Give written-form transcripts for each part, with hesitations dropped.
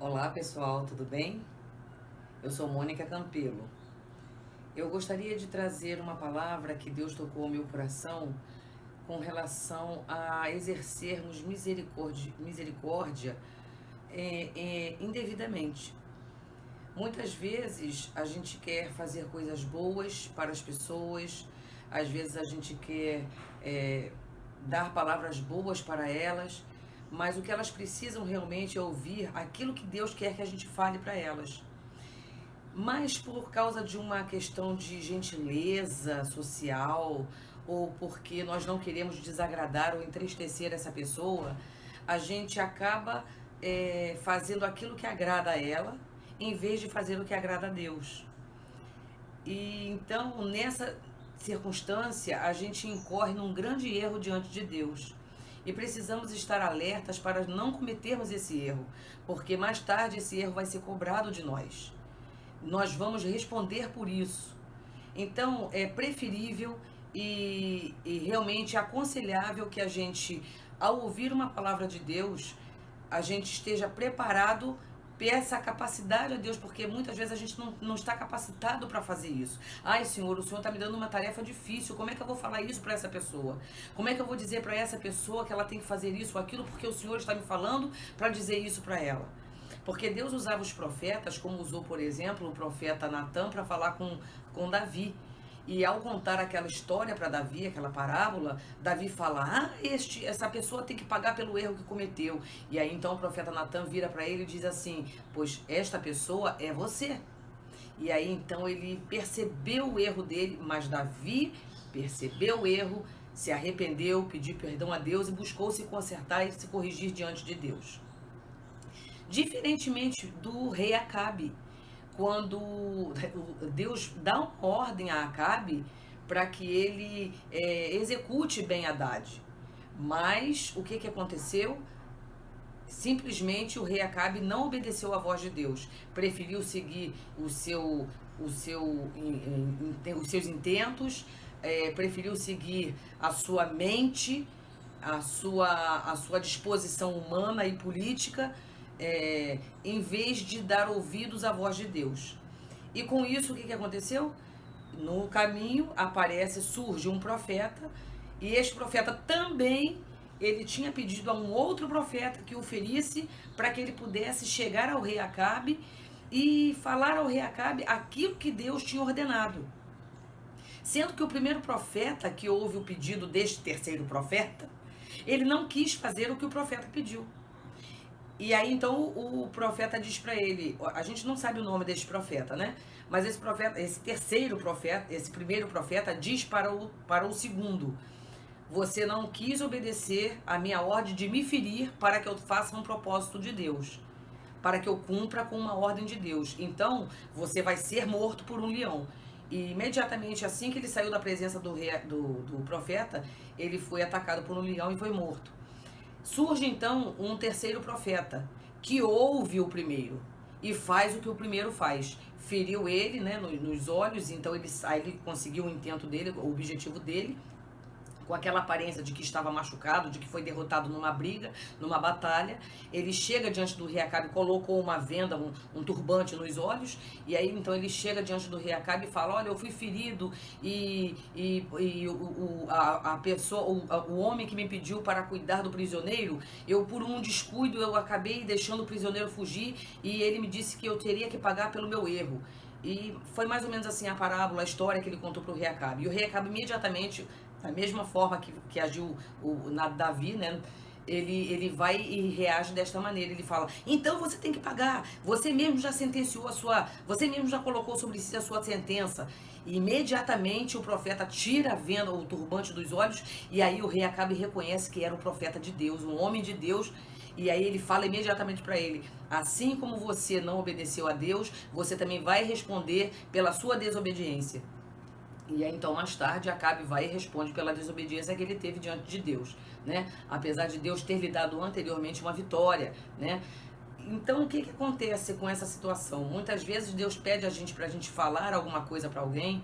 Olá pessoal, tudo bem? Eu sou Mônica Campelo. Eu gostaria de trazer uma palavra que Deus tocou ao meu coração com relação a exercermos misericórdia indevidamente. Muitas vezes a gente quer fazer coisas boas para as pessoas, às vezes a gente quer dar palavras boas para elas, mas o que elas precisam realmente é ouvir aquilo que Deus quer que a gente fale para elas. Mas por causa de uma questão de gentileza social, ou porque nós não queremos desagradar ou entristecer essa pessoa, a gente acaba fazendo aquilo que agrada a ela, em vez de fazer o que agrada a Deus. E então, nessa circunstância, a gente incorre num grande erro diante de Deus. E precisamos estar alertas para não cometermos esse erro, porque mais tarde esse erro vai ser cobrado de nós. Nós vamos responder por isso. Então, é preferível e realmente aconselhável que a gente, ao ouvir uma palavra de Deus, a gente esteja preparado, peça a capacidade a Deus, porque muitas vezes a gente não está capacitado para fazer isso. Ai, Senhor, o Senhor está me dando uma tarefa difícil, como é que eu vou falar isso para essa pessoa? Como é que eu vou dizer para essa pessoa que ela tem que fazer isso ou aquilo, porque o Senhor está me falando para dizer isso para ela? Porque Deus usava os profetas, como usou, por exemplo, o profeta Natan para falar com Davi. E ao contar aquela história para Davi, aquela parábola, Davi fala: essa pessoa tem que pagar pelo erro que cometeu. E aí então o profeta Natan vira para ele e diz assim: pois esta pessoa é você. E aí então ele percebeu o erro dele, mas Davi percebeu o erro, se arrependeu, pediu perdão a Deus e buscou se consertar e se corrigir diante de Deus. Diferentemente do rei Acabe, quando Deus dá uma ordem a Acabe para que ele execute Ben-Hadad. Mas o que aconteceu? Simplesmente o rei Acabe não obedeceu à voz de Deus, preferiu seguir os seus intentos, preferiu seguir a sua mente, a sua disposição humana e política, em vez de dar ouvidos à voz de Deus. E com isso, o que aconteceu? No caminho surge um profeta, e este profeta também, ele tinha pedido a um outro profeta que o ferisse para que ele pudesse chegar ao rei Acabe e falar ao rei Acabe aquilo que Deus tinha ordenado. Sendo que o primeiro profeta que ouve o pedido deste terceiro profeta, ele não quis fazer o que o profeta pediu. E aí então o profeta diz para ele, a gente não sabe o nome desse profeta, né? Mas esse profeta, esse terceiro profeta, esse primeiro profeta diz para o segundo: você não quis obedecer a minha ordem de me ferir para que eu faça um propósito de Deus, para que eu cumpra com uma ordem de Deus. Então você vai ser morto por um leão. E imediatamente assim que ele saiu da presença do profeta, ele foi atacado por um leão e foi morto. Surge então um terceiro profeta que ouve o primeiro e faz o que o primeiro faz. Feriu ele, né, nos olhos, então ele conseguiu o intento dele, o objetivo dele, com aquela aparência de que estava machucado, de que foi derrotado numa briga, numa batalha. Ele chega diante do rei Acabe, colocou uma venda, um turbante nos olhos, e aí então ele chega diante do rei Acabe e fala: olha, eu fui ferido e a pessoa, o homem que me pediu para cuidar do prisioneiro, eu por um descuido eu acabei deixando o prisioneiro fugir e ele me disse que eu teria que pagar pelo meu erro. E foi mais ou menos assim a parábola, a história que ele contou para o rei Acabe. E o rei Acabe imediatamente, da mesma forma que agiu Davi, né? Ele vai e reage desta maneira. Ele fala: então você tem que pagar. Você mesmo já sentenciou você mesmo já colocou sobre si a sua sentença. E imediatamente o profeta tira a venda, o turbante dos olhos, e aí o rei Acabe reconhece que era o profeta de Deus, um homem de Deus. E aí ele fala imediatamente para ele: assim como você não obedeceu a Deus, você também vai responder pela sua desobediência. E aí então mais tarde Acabe vai e responde pela desobediência que ele teve diante de Deus, né? Apesar de Deus ter lhe dado anteriormente uma vitória, né? Então o que acontece com essa situação? Muitas vezes Deus pede a gente pra gente falar alguma coisa para alguém,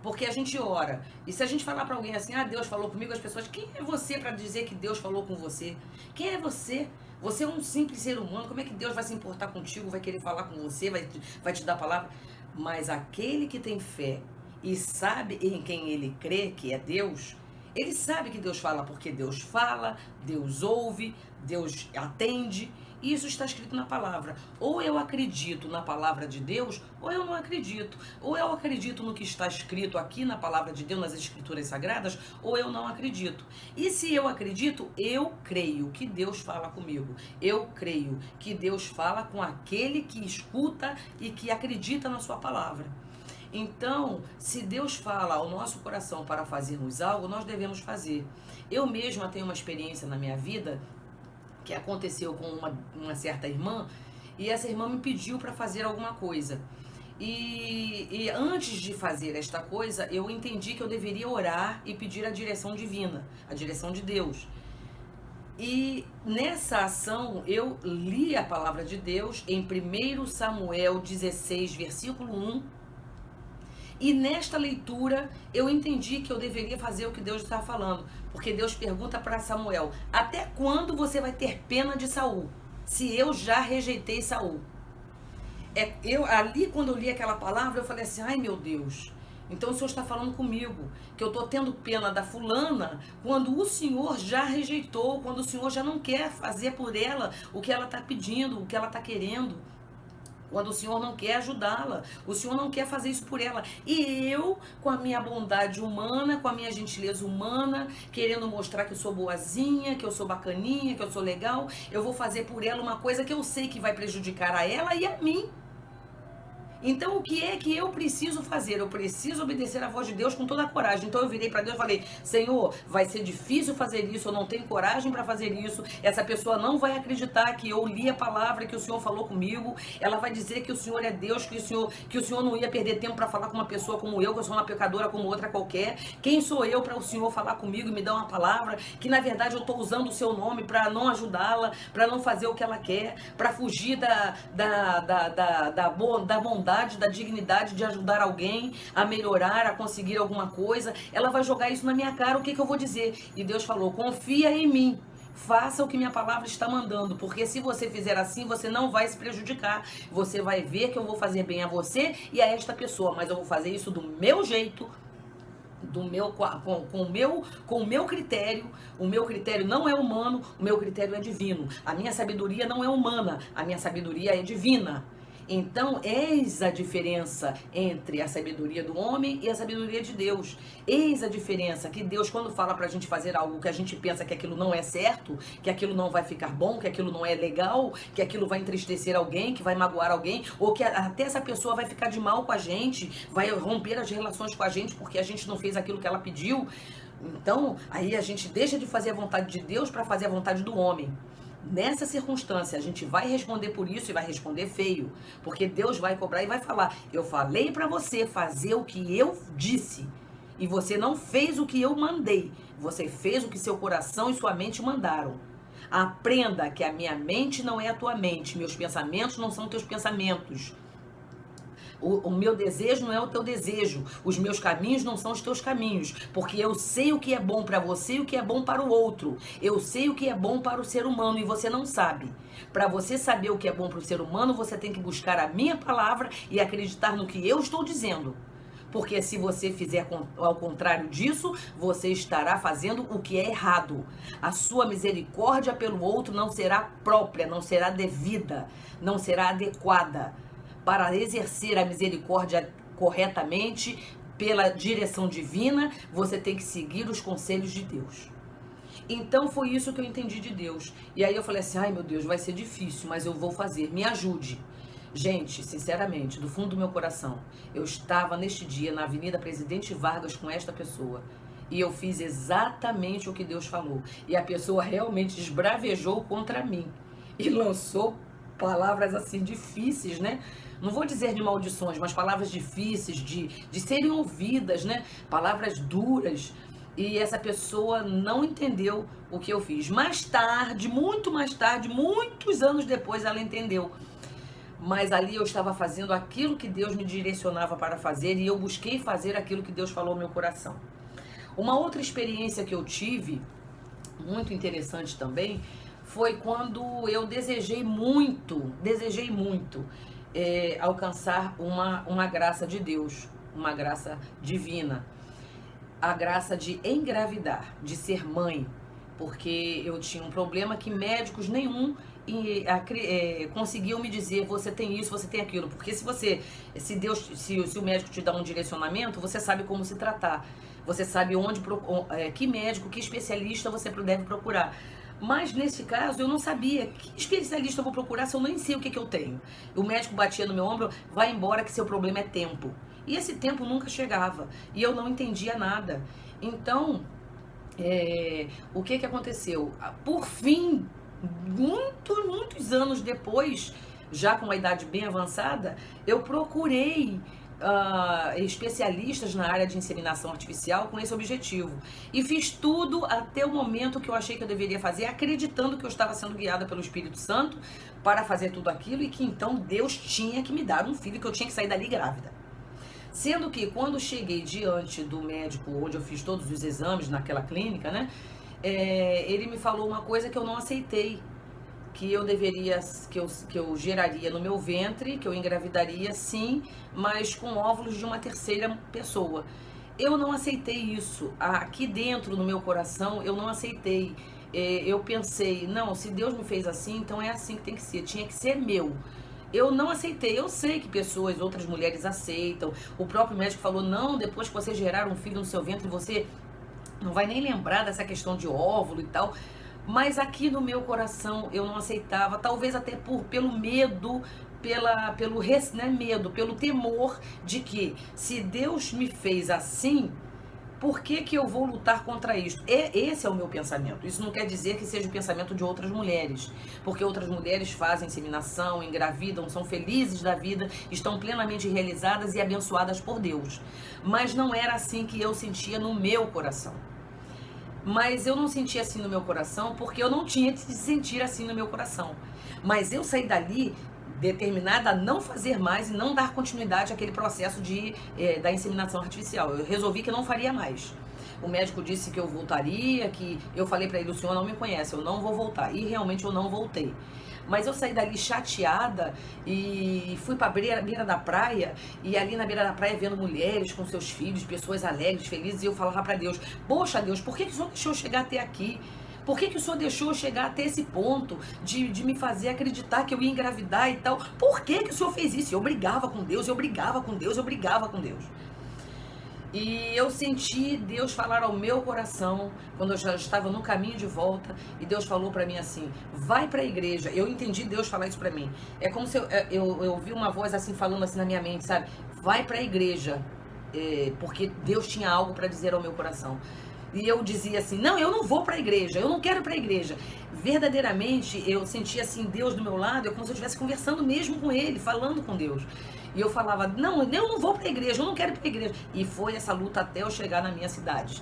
Porque a gente ora. E se a gente falar para alguém assim, ah, Deus falou comigo, as pessoas, quem é você para dizer que Deus falou com você? Quem é você? Você é um simples ser humano, como é que Deus vai se importar contigo, vai querer falar com você, vai te dar a palavra? Mas aquele que tem fé e sabe em quem ele crê, que é Deus, ele sabe que Deus fala, Deus ouve, Deus atende. E isso está escrito na palavra. Ou eu acredito na palavra de Deus, ou eu não acredito. Ou eu acredito no que está escrito aqui na palavra de Deus, nas escrituras sagradas, ou eu não acredito. E se eu acredito, eu creio que Deus fala comigo. Eu creio que Deus fala com aquele que escuta e que acredita na sua palavra. Então, se Deus fala ao nosso coração para fazermos algo, nós devemos fazer. Eu mesma tenho uma experiência na minha vida que aconteceu com uma certa irmã, e essa irmã me pediu para fazer alguma coisa. E antes de fazer esta coisa, eu entendi que eu deveria orar e pedir a direção divina, a direção de Deus. E nessa ação eu li a palavra de Deus em 1 Samuel 16, versículo 1. E nesta leitura eu entendi que eu deveria fazer o que Deus estava falando. Porque Deus pergunta para Samuel, até quando você vai ter pena de Saul? Se eu já rejeitei Saul. Ali quando eu li aquela palavra, eu falei assim, ai meu Deus, então o Senhor está falando comigo, que eu estou tendo pena da fulana, quando o Senhor já rejeitou, quando o Senhor já não quer fazer por ela o que ela está pedindo, o que ela está querendo. Quando o Senhor não quer ajudá-la, o Senhor não quer fazer isso por ela. E eu, com a minha bondade humana, com a minha gentileza humana, querendo mostrar que eu sou boazinha, que eu sou bacaninha, que eu sou legal, eu vou fazer por ela uma coisa que eu sei que vai prejudicar a ela e a mim. Então o que é que eu preciso fazer? Eu preciso obedecer à voz de Deus com toda a coragem. Então eu virei para Deus e falei, Senhor, vai ser difícil fazer isso, eu não tenho coragem para fazer isso, essa pessoa não vai acreditar que eu li a palavra, que o Senhor falou comigo, ela vai dizer que o Senhor é Deus, que o Senhor não ia perder tempo para falar com uma pessoa como eu, que eu sou uma pecadora como outra qualquer. Quem sou eu para o Senhor falar comigo e me dar uma palavra, que na verdade eu estou usando o seu nome para não ajudá-la, para não fazer o que ela quer, para fugir da bondade, da dignidade de ajudar alguém a melhorar, a conseguir alguma coisa. Ela vai jogar isso na minha cara, o que eu vou dizer? E Deus falou, confia em mim, faça o que minha palavra está mandando, porque se você fizer assim, você não vai se prejudicar, você vai ver que eu vou fazer bem a você e a esta pessoa, mas eu vou fazer isso do meu jeito, com o meu critério. O meu critério não é humano, o meu critério é divino. A minha sabedoria não é humana, a minha sabedoria é divina. Então, eis a diferença entre a sabedoria do homem e a sabedoria de Deus. Eis a diferença que Deus, quando fala pra gente fazer algo que a gente pensa que aquilo não é certo, que aquilo não vai ficar bom, que aquilo não é legal, que aquilo vai entristecer alguém, que vai magoar alguém, ou que até essa pessoa vai ficar de mal com a gente, vai romper as relações com a gente porque a gente não fez aquilo que ela pediu. Então, aí a gente deixa de fazer a vontade de Deus para fazer a vontade do homem. Nessa circunstância, a gente vai responder por isso e vai responder feio, porque Deus vai cobrar e vai falar, eu falei para você fazer o que eu disse, e você não fez o que eu mandei, você fez o que seu coração e sua mente mandaram. Aprenda que a minha mente não é a tua mente, meus pensamentos não são teus pensamentos. O meu desejo não é o teu desejo, os meus caminhos não são os teus caminhos, porque eu sei o que é bom para você e o que é bom para o outro. Eu sei o que é bom para o ser humano e você não sabe. Para você saber o que é bom para o ser humano, você tem que buscar a minha palavra e acreditar no que eu estou dizendo. Porque se você fizer ao contrário disso, você estará fazendo o que é errado. A sua misericórdia pelo outro não será própria, não será devida, não será adequada. Para exercer a misericórdia corretamente, pela direção divina, você tem que seguir os conselhos de Deus. Então foi isso que eu entendi de Deus. E aí eu falei assim, ai meu Deus, vai ser difícil, mas eu vou fazer, me ajude. Gente, sinceramente, do fundo do meu coração, eu estava neste dia na Avenida Presidente Vargas com esta pessoa. E eu fiz exatamente o que Deus falou. E a pessoa realmente esbravejou contra mim. E lançou palavras assim difíceis, né? Não vou dizer de maldições, mas palavras difíceis de serem ouvidas, né? Palavras duras. E essa pessoa não entendeu o que eu fiz. Mais tarde, muito mais tarde, muitos anos depois, ela entendeu. mas ali eu estava fazendo aquilo que Deus me direcionava para fazer e eu busquei fazer aquilo que Deus falou ao meu coração. Uma outra experiência que eu tive, muito interessante também, foi quando eu desejei muito alcançar uma graça de Deus, uma graça divina, a graça de engravidar, de ser mãe, porque eu tinha um problema que médicos nenhum conseguiam me dizer, você tem isso, você tem aquilo, porque se o médico te dá um direcionamento, você sabe como se tratar, você sabe que médico, que especialista você deve procurar. Mas nesse caso eu não sabia que especialista eu vou procurar se eu nem sei o que eu tenho. O médico batia no meu ombro, vai embora que seu problema é tempo. E esse tempo nunca chegava e eu não entendia nada. Então, o que aconteceu? Por fim, muitos anos depois, já com uma idade bem avançada, eu procurei especialistas na área de inseminação artificial com esse objetivo. E fiz tudo até o momento que eu achei que eu deveria fazer, acreditando que eu estava sendo guiada pelo Espírito Santo para fazer tudo aquilo e que então Deus tinha que me dar um filho, que eu tinha que sair dali grávida. Sendo que quando cheguei diante do médico, onde eu fiz todos os exames naquela clínica, né, ele me falou uma coisa que eu não aceitei, que eu geraria no meu ventre, que eu engravidaria sim, mas com óvulos de uma terceira pessoa. Eu não aceitei isso. Aqui dentro no meu coração, eu não aceitei. Eu pensei, não, se Deus me fez assim, então é assim que tem que ser, tinha que ser meu. Eu não aceitei. Eu sei que outras mulheres aceitam. O próprio médico falou, não, depois que você gerar um filho no seu ventre, você não vai nem lembrar dessa questão de óvulo e tal. Mas aqui no meu coração eu não aceitava, talvez até pelo medo, pelo temor de que se Deus me fez assim, por que eu vou lutar contra isso? Esse é o meu pensamento. Isso não quer dizer que seja o pensamento de outras mulheres, porque outras mulheres fazem inseminação, engravidam, são felizes da vida, estão plenamente realizadas e abençoadas por Deus. Mas não era assim que eu sentia no meu coração. Mas eu não sentia assim no meu coração porque eu não tinha de sentir assim no meu coração. Mas eu saí dali determinada a não fazer mais e não dar continuidade àquele processo da inseminação artificial. Eu resolvi que eu não faria mais. O médico disse que eu voltaria, que eu falei para ele, o senhor não me conhece, eu não vou voltar. E realmente eu não voltei. Mas eu saí dali chateada e fui para a beira da praia, e ali na beira da praia vendo mulheres com seus filhos, pessoas alegres, felizes, e eu falava para Deus, poxa Deus, por que o senhor deixou eu chegar até aqui? Por que o senhor deixou eu chegar até esse ponto de me fazer acreditar que eu ia engravidar e tal? Por que o senhor fez isso? Eu brigava com Deus, eu brigava com Deus, eu brigava com Deus. E eu senti Deus falar ao meu coração, quando eu já estava no caminho de volta, e Deus falou para mim assim, vai para a igreja. Eu entendi Deus falar isso para mim. É como se eu ouvi uma voz assim, falando assim na minha mente, sabe? Vai para a igreja, porque Deus tinha algo para dizer ao meu coração. E eu dizia assim, não, eu não vou para a igreja, eu não quero ir para a igreja. Verdadeiramente, eu sentia assim, Deus do meu lado, é como se eu estivesse conversando mesmo com Ele, falando com Deus. E eu falava, não, eu não vou para a igreja, eu não quero ir para a igreja. E foi essa luta até eu chegar na minha cidade.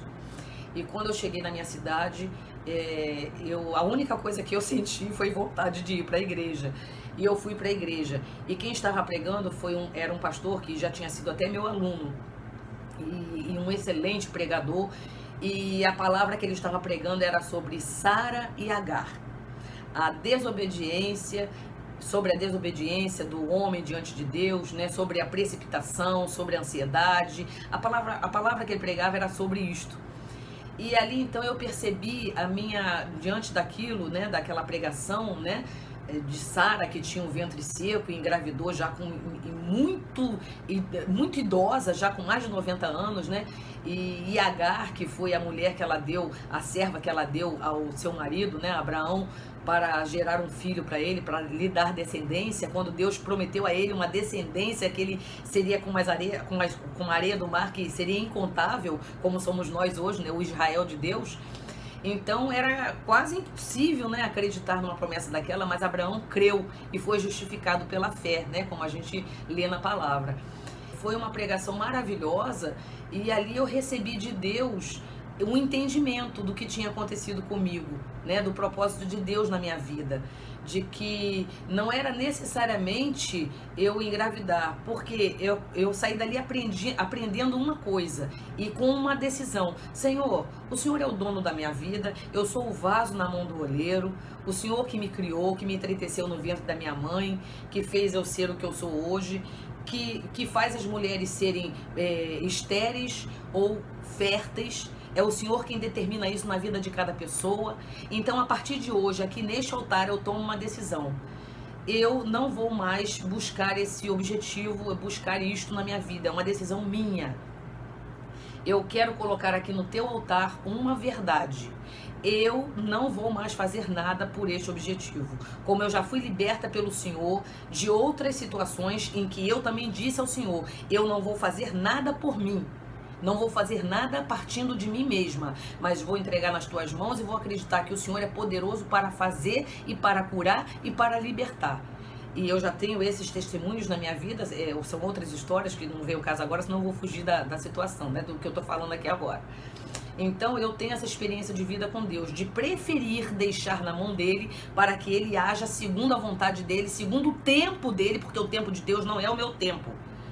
E quando eu cheguei na minha cidade, a única coisa que eu senti foi vontade de ir para a igreja. E eu fui para a igreja. E quem estava pregando era um pastor que já tinha sido até meu aluno. E um excelente pregador. E a palavra que ele estava pregando era sobre Sara e Agar. Sobre a desobediência do homem diante de Deus, né? Sobre a precipitação, sobre a ansiedade. A palavra que ele pregava era sobre isto. E ali então eu percebi diante daquilo, né? Daquela pregação, né? De Sara, que tinha um ventre seco e engravidou já muito idosa, já com mais de 90 anos, né? E Agar, que foi a mulher que ela deu, a serva que ela deu ao seu marido, né, Abraão, para gerar um filho para ele, para lhe dar descendência, quando Deus prometeu a ele uma descendência que ele seria com a areia do mar, que seria incontável, como somos nós hoje, né, o Israel de Deus. Então era quase impossível, né, acreditar numa promessa daquela, mas Abraão creu e foi justificado pela fé, né, como a gente lê na palavra. Foi uma pregação maravilhosa e ali eu recebi de Deus um entendimento do que tinha acontecido comigo, né, do propósito de Deus na minha vida, de que não era necessariamente eu engravidar, porque eu saí dali aprendendo uma coisa e com uma decisão: Senhor, o Senhor é o dono da minha vida, eu sou o vaso na mão do oleiro, o Senhor que me criou, que me entreteceu no ventre da minha mãe, que fez eu ser o que eu sou hoje, que faz as mulheres serem estéreis ou férteis. É o Senhor quem determina isso na vida de cada pessoa. Então, a partir de hoje, aqui neste altar, eu tomo uma decisão. Eu não vou mais buscar esse objetivo, buscar isto na minha vida. É uma decisão minha. Eu quero colocar aqui no teu altar uma verdade. Eu não vou mais fazer nada por este objetivo. Como eu já fui liberta pelo Senhor de outras situações em que eu também disse ao Senhor: eu não vou fazer nada por mim. Não vou fazer nada partindo de mim mesma, mas vou entregar nas tuas mãos e vou acreditar que o Senhor é poderoso para fazer e para curar e para libertar. E eu já tenho esses testemunhos na minha vida, são outras histórias que não veio o caso agora, senão eu vou fugir da situação, né, do que eu tô falando aqui agora. Então eu tenho essa experiência de vida com Deus, de preferir deixar na mão dele para que ele haja segundo a vontade dele, segundo o tempo dele, porque o tempo de Deus não é o meu tempo,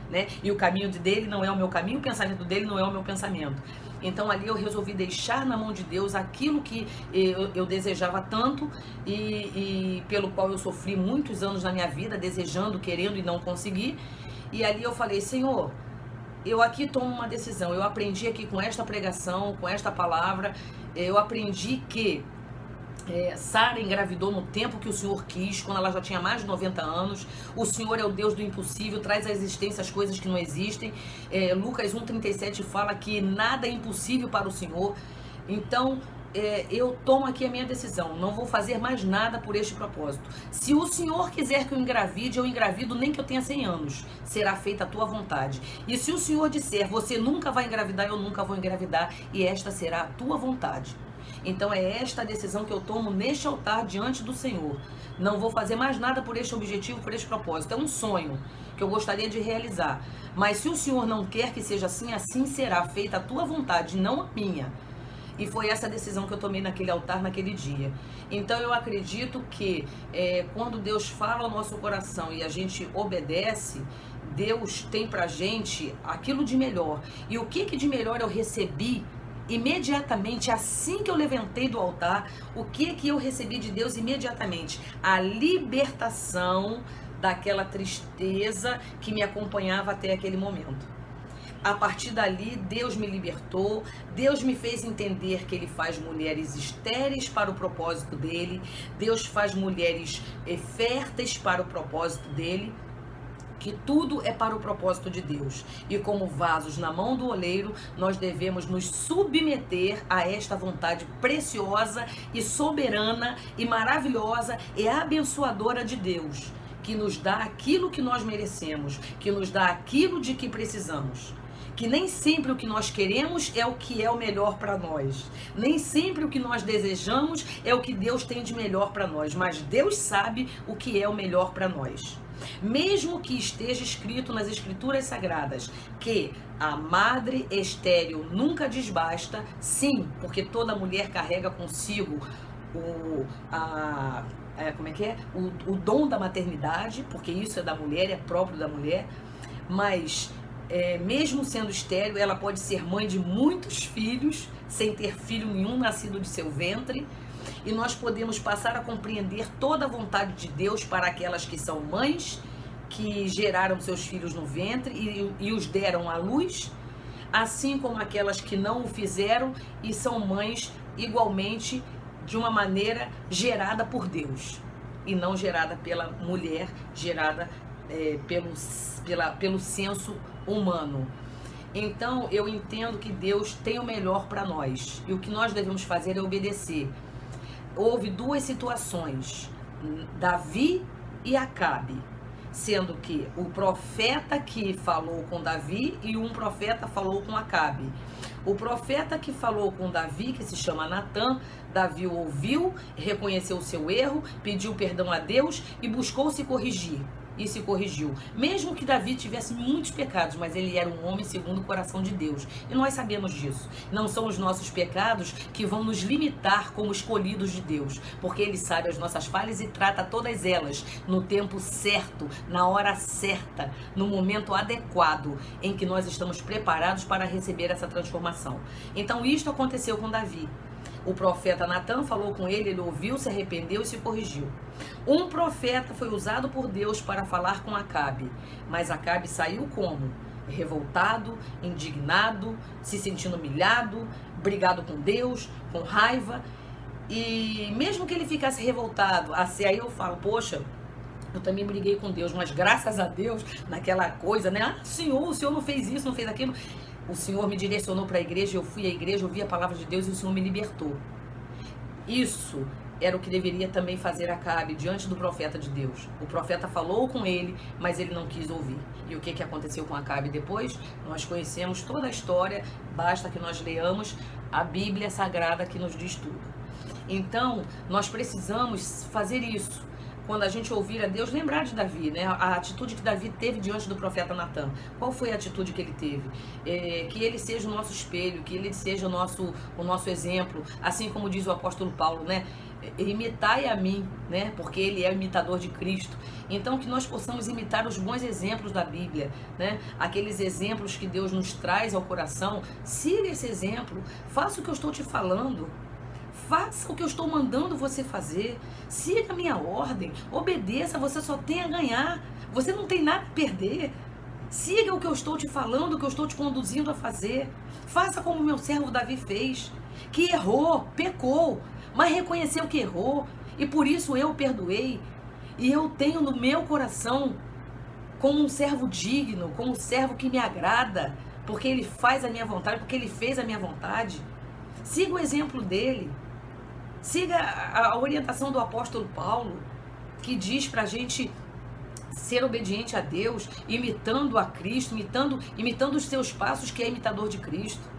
né? E o caminho dele não é o meu caminho, o pensamento dele não é o meu pensamento. Então ali eu resolvi deixar na mão de Deus aquilo que eu desejava tanto e pelo qual eu sofri muitos anos na minha vida, desejando, querendo e não consegui. E ali eu falei: Senhor, eu aqui tomo uma decisão. Eu aprendi aqui com esta pregação, com esta palavra, eu aprendi que Sara engravidou no tempo que o Senhor quis, quando ela já tinha mais de 90 anos. O Senhor é o Deus do impossível, traz à existência as coisas que não existem. Lucas 1,37 fala que nada é impossível para o Senhor. Então, eu tomo aqui a minha decisão. Não vou fazer mais nada por este propósito. Se o Senhor quiser que eu engravido, nem que eu tenha 100 anos. Será feita a tua vontade. E se o Senhor disser: você nunca vai engravidar, eu nunca vou engravidar, e esta será a tua vontade. Então é esta a decisão que eu tomo neste altar diante do Senhor. Não vou fazer mais nada por este objetivo, por este propósito. É um sonho que eu gostaria de realizar. Mas se o Senhor não quer que seja assim, assim será feita a tua vontade, não a minha. E foi essa decisão que eu tomei naquele altar, naquele dia. Então eu acredito que quando Deus fala ao nosso coração e a gente obedece, Deus tem pra gente aquilo de melhor. E o que de melhor eu recebi imediatamente, assim que eu levantei do altar? O que eu recebi de Deus imediatamente? A libertação daquela tristeza que me acompanhava até aquele momento. A partir dali, Deus me libertou, Deus me fez entender que Ele faz mulheres estéreis para o propósito dEle, Deus faz mulheres férteis para o propósito dEle, que tudo é para o propósito de Deus. E como vasos na mão do oleiro, nós devemos nos submeter a esta vontade preciosa e soberana e maravilhosa e abençoadora de Deus, que nos dá aquilo que nós merecemos, que nos dá aquilo de que precisamos. Que nem sempre o que nós queremos é o que é o melhor para nós. Nem sempre o que nós desejamos é o que Deus tem de melhor para nós. Mas Deus sabe o que é o melhor para nós. Mesmo que esteja escrito nas Escrituras Sagradas que a madre estéril nunca desbasta, sim, porque toda mulher carrega consigo o dom da maternidade, porque isso é da mulher, é próprio da mulher, mas mesmo sendo estéril, ela pode ser mãe de muitos filhos, sem ter filho nenhum nascido de seu ventre. E nós podemos passar a compreender toda a vontade de Deus para aquelas que são mães, que geraram seus filhos no ventre e os deram à luz, assim como aquelas que não o fizeram e são mães igualmente de uma maneira gerada por Deus e não gerada pela mulher, gerada pelo senso humano. Então eu entendo que Deus tem o melhor para nós e o que nós devemos fazer é obedecer. Houve duas situações, Davi e Acabe, sendo que o profeta que falou com Davi e um profeta falou com Acabe. O profeta que falou com Davi, que se chama Natã, Davi o ouviu, reconheceu o seu erro, pediu perdão a Deus e buscou se corrigir. e se corrigiu. Mesmo que Davi tivesse muitos pecados, mas ele era um homem segundo o coração de Deus. E nós sabemos disso. Não são os nossos pecados que vão nos limitar como escolhidos de Deus, porque Ele sabe as nossas falhas e trata todas elas no tempo certo, na hora certa, no momento adequado em que nós estamos preparados para receber essa transformação. Então isto aconteceu com Davi. O profeta Natan falou com ele, ele ouviu, se arrependeu e se corrigiu. Um profeta foi usado por Deus para falar com Acabe, mas Acabe saiu como? Revoltado, indignado, se sentindo humilhado, brigado com Deus, com raiva. E mesmo que ele ficasse revoltado, assim, aí eu falo, poxa, eu também briguei com Deus, mas graças a Deus, naquela coisa, né? Ah, o Senhor não fez isso, não fez aquilo. O Senhor me direcionou para a igreja, eu fui à igreja, ouvi a palavra de Deus e o Senhor me libertou. Isso era o que deveria também fazer Acabe diante do profeta de Deus. O profeta falou com ele, mas ele não quis ouvir. E o que aconteceu com Acabe depois? Nós conhecemos toda a história, basta que nós leamos a Bíblia Sagrada que nos diz tudo. Então, nós precisamos fazer isso. Quando a gente ouvir a Deus, lembrar de Davi, né? A atitude que Davi teve diante do profeta Natan. Qual foi a atitude que ele teve? Que ele seja o nosso espelho, que ele seja o nosso exemplo, assim como diz o apóstolo Paulo, né? Imitai a mim, né? Porque ele é o imitador de Cristo. Então que nós possamos imitar os bons exemplos da Bíblia, né? Aqueles exemplos que Deus nos traz ao coração. Siga esse exemplo, faça o que eu estou te falando. Faça o que eu estou mandando você fazer. Siga a minha ordem. Obedeça, você só tem a ganhar. Você não tem nada a perder. Siga o que eu estou te falando, o que eu estou te conduzindo a fazer. Faça como o meu servo Davi fez, que errou, pecou, mas reconheceu que errou. E por isso eu o perdoei. E eu tenho no meu coração como um servo digno, como um servo que me agrada, porque ele faz a minha vontade, porque ele fez a minha vontade. Siga o exemplo dele. Siga a orientação do apóstolo Paulo, que diz pra gente ser obediente a Deus, imitando a Cristo, imitando os seus passos, que é imitador de Cristo.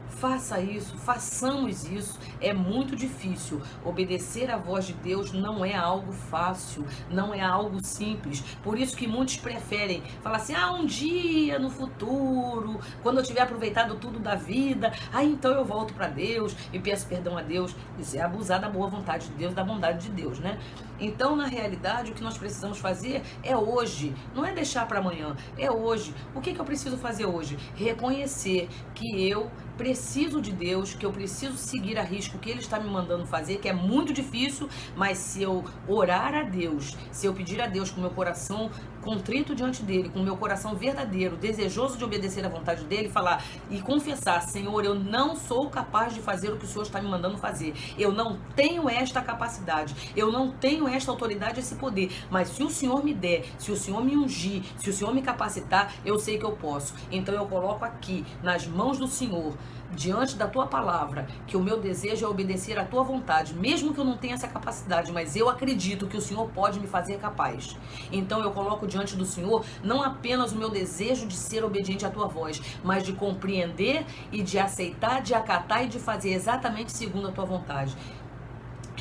Faça isso, façamos isso. É muito difícil. Obedecer à voz de Deus não é algo fácil, não é algo simples. Por isso que muitos preferem falar assim, um dia no futuro, quando eu tiver aproveitado tudo da vida, então eu volto para Deus e peço perdão a Deus. Isso é abusar da boa vontade de Deus, da bondade de Deus, né? Então, na realidade, o que nós precisamos fazer é hoje, não é deixar para amanhã, é hoje. O que eu preciso fazer hoje? Reconhecer que eu preciso de Deus, que eu preciso seguir a risco o que Ele está me mandando fazer, que é muito difícil, mas se eu orar a Deus, se eu pedir a Deus com o meu coração contrito diante dele, com o meu coração verdadeiro, desejoso de obedecer à vontade dele, falar e confessar, Senhor, eu não sou capaz de fazer o que o Senhor está me mandando fazer, eu não tenho esta capacidade, eu não tenho esta autoridade, esse poder, mas se o Senhor me der, se o Senhor me ungir, se o Senhor me capacitar, eu sei que eu posso. Então eu coloco aqui nas mãos do Senhor, diante da tua palavra, que o meu desejo é obedecer à tua vontade, mesmo que eu não tenha essa capacidade, mas eu acredito que o Senhor pode me fazer capaz. Então eu coloco diante do Senhor não apenas o meu desejo de ser obediente à tua voz, mas de compreender e de aceitar, de acatar e de fazer exatamente segundo a tua vontade,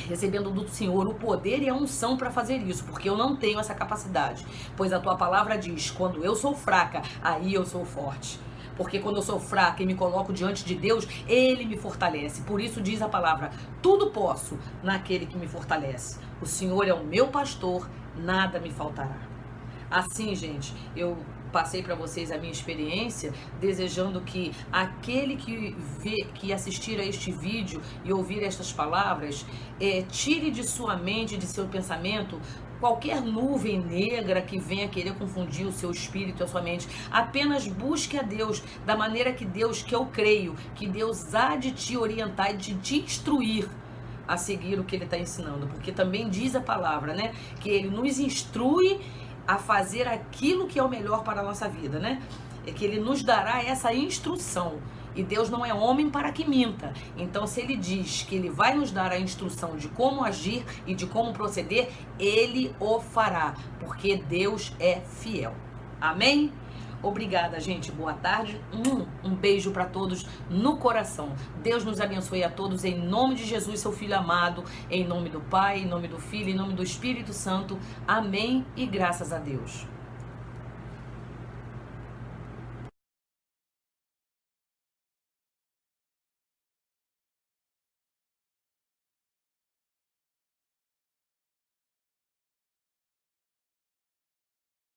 recebendo do Senhor o poder e a unção para fazer isso, porque eu não tenho essa capacidade, pois a tua palavra diz, quando eu sou fraca, aí eu sou forte. Porque quando eu sou fraca e me coloco diante de Deus, Ele me fortalece. Por isso diz a palavra, tudo posso naquele que me fortalece. O Senhor é o meu pastor, nada me faltará. Assim, gente, eu passei para vocês a minha experiência, desejando que aquele que assistir a este vídeo e ouvir estas palavras, tire de sua mente, de seu pensamento, qualquer nuvem negra que venha querer confundir o seu espírito e a sua mente. Apenas busque a Deus da maneira que eu creio, que Deus há de te orientar e de te instruir a seguir o que Ele está ensinando. Porque também diz a palavra, né? Que Ele nos instrui a fazer aquilo que é o melhor para a nossa vida, né? É que Ele nos dará essa instrução. E Deus não é homem para que minta. Então, se Ele diz que Ele vai nos dar a instrução de como agir e de como proceder, Ele o fará, porque Deus é fiel. Amém? Obrigada, gente. Boa tarde. Um beijo para todos no coração. Deus nos abençoe a todos em nome de Jesus, seu Filho amado, em nome do Pai, em nome do Filho, em nome do Espírito Santo. Amém e graças a Deus.